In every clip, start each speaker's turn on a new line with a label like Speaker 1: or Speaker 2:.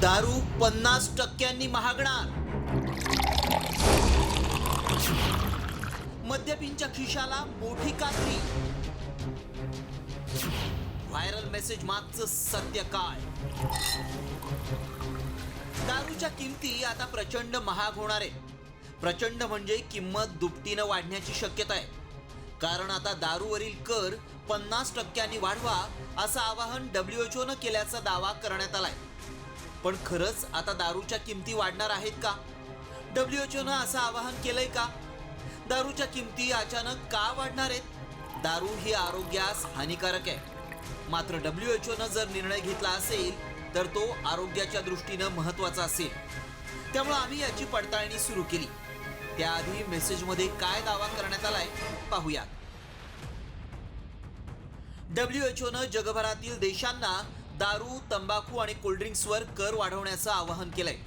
Speaker 1: दारू 50% महागणार. मद्यपींच्या खिशाला मोठी कात्री. व्हायरल मेसेज मागचं सत्य काय? दारूच्या किमती आता प्रचंड महाग होणार आहे. प्रचंड म्हणजे किंमत दुपटीनं वाढण्याची शक्यता आहे. कारण आता दारूवरील कर 50% वाढवा असं आवाहन WHO केल्याचा दावा करण्यात आलाय. पण खरंच आता दारूच्या किमती वाढणार आहेत का? WHO असं आवाहन केलंय का? दारूच्या किमती अचानक का वाढणार आहेत? दारू ही आरोग्यास हानिकारक आहे. मात्र WHO जर निर्णय घेतला असेल तर तो आरोग्याच्या दृष्टीनं महत्त्वाचा असेल. त्यामुळे आम्ही याची पडताळणी सुरू केली. त्याआधी मेसेजमध्ये काय दावा करण्यात आलाय पाहूयात. WHO जगभरातील देशांना दारू, तंबाखू आणि कोल्ड्रिंक्सवर कर वाढवण्याचं आवाहन केलंय,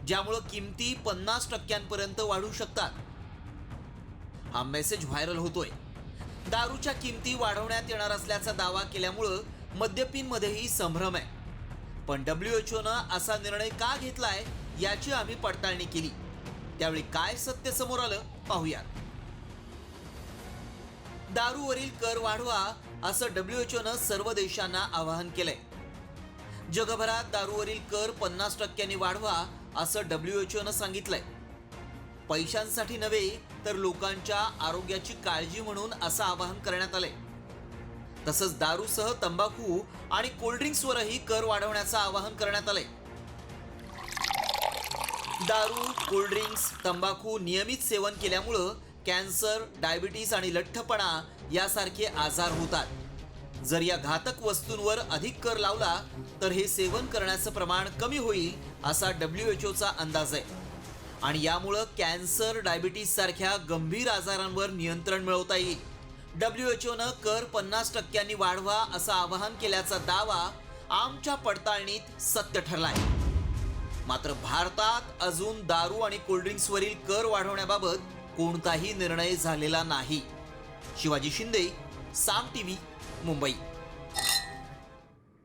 Speaker 1: ज्यामुळे किमती 50% वाढू शकतात. हा मेसेज व्हायरल होतोय. दारूच्या किमती वाढवण्यात येणार असल्याचा दावा केल्यामुळं मद्यपींमध्येही संभ्रम आहे. पण WHO असा निर्णय का घेतलाय याची आम्ही पडताळणी केली. त्यावेळी काय सत्य समोर आलं पाहूयात. दारूवरील कर वाढवा असं WHO सर्व देशांना आवाहन केलंय. जगभरात दारूवरील कर 50% वाढवा असं WHO सांगितलंय. पैशांसाठी नव्हे तर लोकांच्या आरोग्याची काळजी म्हणून असं आवाहन करण्यात आलंय. तसंच दारूसह तंबाखू आणि कोल्ड्रिंक्सवरही कर वाढवण्याचं आवाहन करण्यात आलंय. दारू, कोल्ड्रिंक्स, तंबाखू नियमित सेवन केल्यामुळं कॅन्सर, डायबिटीस आणि लठ्ठपणा यासारखे आजार होतात. जर या घातक वस्तूंवर अधिक कर लावला तर हे सेवन करण्याचं प्रमाण कमी होईल असा WHOचा अंदाज आहे. आणि यामुळं कॅन्सर, डायबिटीस सारख्या गंभीर आजारांवर नियंत्रण मिळवता येईल. WHO कर 50% वाढवा असं आवाहन केल्याचा दावा आमच्या पडताळणीत सत्य ठरलाय. मात्र भारतात अजून दारू आणि कोल्ड्रिंक्सवरील कर वाढवण्याबाबत कोणताही निर्णय झालेला नाही. शिवाजी शिंदे, साम टीव्ही, मुंबई.